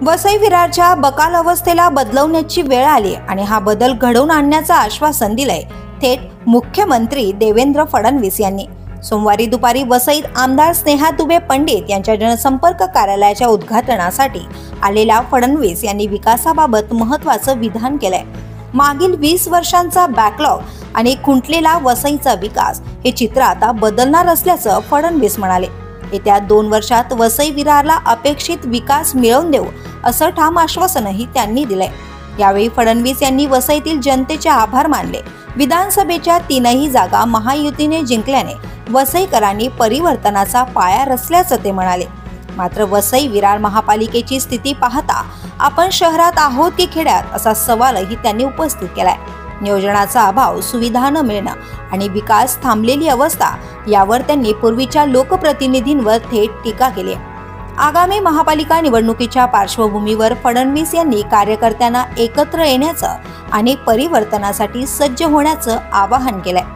वसई विरारच्या बकाल अवस्थेला बदलवण्याची वेळ आली आणि हा बदल घडवून आणण्याचं आश्वासन दिलंय थेट मुख्यमंत्री देवेंद्र फडणवीस यांनी। सोमवारी दुपारी वसईत आमदार स्नेहा दुबे पंडित यांच्या जनसंपर्क कार्यालयाच्या उद्घाटनासाठी आलेल्या फडणवीस यांनी विकासाबाबत महत्त्वाचं विधान केलंय। मागील 20 वर्षांचा बॅकलॉग आणि खुंटलेला वसईचा विकास हे चित्र आता बदलणार असल्याचं फडणवीस म्हणाले। येत्या 2 वर्षात वसई विरारला अपेक्षित विकास मिळवून देऊ असं ठाम आश्वासनही त्यांनी दिलंय। यावेळी फडणवीस यांनी वसईतील जनतेचे आभार मानले। विधानसभेच्या 3ही जागा महायुतीने जिंकल्याने वसईकरांनी परिवर्तनाचा पाया रचल्याचं ते म्हणाले। मात्र वसई विरार महापालिकेची स्थिती पाहता आपण शहरात आहोत की खेड्यात असा सवालही त्यांनी उपस्थित केलाय। नियोजनाचा अभाव, सुविधा न मिळणं आणि विकास थांबलेली अवस्था यावर त्यांनी पूर्वीच्या लोकप्रतिनिधींवर थेट टीका केली। आगामी महापालिका निवडणुकीच्या पार्श्वभूमीवर फडणवीस यांनी कार्यकर्त्यांना एकत्र येण्याचं आणि परिवर्तनासाठी सज्ज होण्याचं आवाहन केलंय।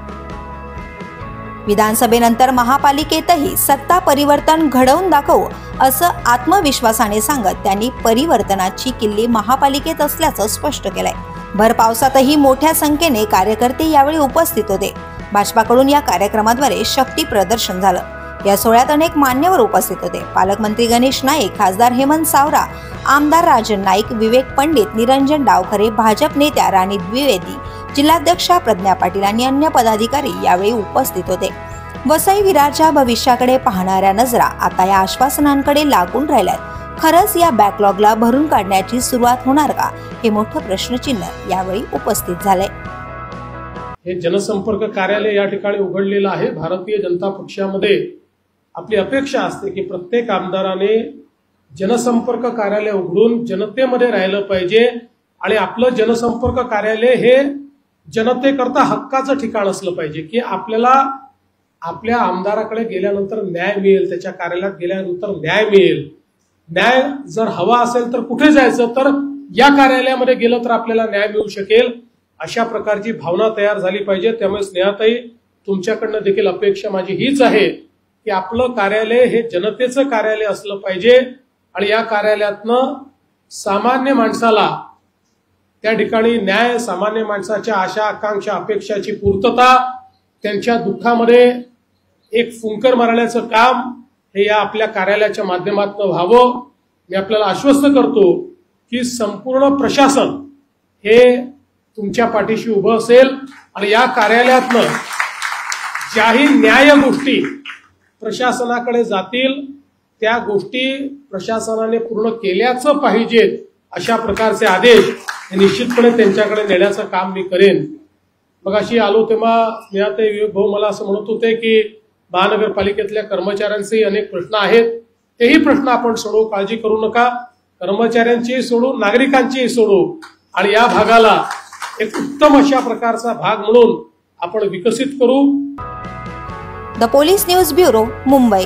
विधानसभेनंतर महापालिकेतही सत्ता परिवर्तन घडवून दाखवू असं आत्मविश्वासाने सांगत त्यांनी परिवर्तनाची किल्ली महापालिकेत असल्याचं स्पष्ट केलंय। भर पावसातही मोठ्या संख्येने कार्यकर्ते यावेळी उपस्थित होते। भाजपाकडून या कार्यक्रमाद्वारे शक्ती प्रदर्शन झालं। या सोहळ्यात अनेक मान्यवर उपस्थित होते। पालकमंत्री गणेश नाईक, खासदार हेमंत सावरा, आमदार राजन नाईक, विवेक पंडित, निरंजन डावखरे, भाजप नेत्या राणी द्विवेदी, जिल्हाध्यक्षा प्रज्ञा पाटील आणि अन्य पदाधिकारी यावेळी उपस्थित होते। वसई विरारच्या भविष्याकडे पाहणाऱ्या नजरा आता या आश्वासनांकडे लागून राहिल्यात। खरंच या बॅकलॉगला भरून काढण्याची सुरुवात होणार का, हे मोठं प्रश्नचिन्ह यावेळी उपस्थित झालंय। हे जनसंपर्क कार्यालय या ठिकाणी उघडलेलं आहे। भारतीय जनता पक्षामध्ये आपली अपेक्षा असते की प्रत्येक आमदाराने जनसंपर्क कार्यालय उघडून जनतेमध्ये राहिलं पाहिजे आणि आपलं जनसंपर्क कार्यालय हे जनतेकरता हक्काचं ठिकाण असलं पाहिजे की आपल्याला आपल्या आमदाराकडे गेल्यानंतर न्याय मिळेल, त्याच्या कार्यालयात गेल्यानंतर न्याय मिळेल। न्याय जर हवा असेल तर कुठे जायचं, तर या कार्यालयामध्ये गेलं तर आपल्याला न्याय मिळू शकेल, अशा प्रकारची भावना तयार झाली पाहिजे। त्यामुळे स्नेहाताई, तुमच्याकडनं देखील अपेक्षा माझी हीच आहे की आपलं कार्यालय हे जनतेचं कार्यालय असलं पाहिजे आणि या कार्यालयातनं सामान्य माणसाला त्या ठिकाणी न्याय, सामान्य माणसाच्या आशा आकांक्षा अपेक्षाची पूर्तता, त्यांच्या दुःखामध्ये एक फुंकर मारण्याचं काम हे या आपल्या कार्यालयाच्या माध्यमातून व्हावं। मी आपल्याला आश्वस्त करतो की संपूर्ण प्रशासन हे तुमच्या पाठीशी उभं असेल आणि या कार्यालयातनं ज्याही न्याय गोष्टी प्रशासनाकडे जातील त्या गोष्टी प्रशासनाने पूर्ण केल्याचं पाहिजेत, अशा प्रकारचे आदेश निश्चितपणे त्यांच्याकडे नेण्याचं काम मी करेन। मग अशी आलो तेव्हा स्नेहाताई, विवेक भाऊ मला असं म्हणत होते की महानगरपालिकेतल्या कर्मचाऱ्यांचे अनेक प्रश्न आहेत, तेही प्रश्न आपण सोडवू, काळजी करू नका। कर्मचाऱ्यांचीही सोडू, नागरिकांचीही सोडू आणि या भागाला एक उत्तम अशा प्रकारचा भाग म्हणून आपण विकसित करू। The police news bureau, Mumbai.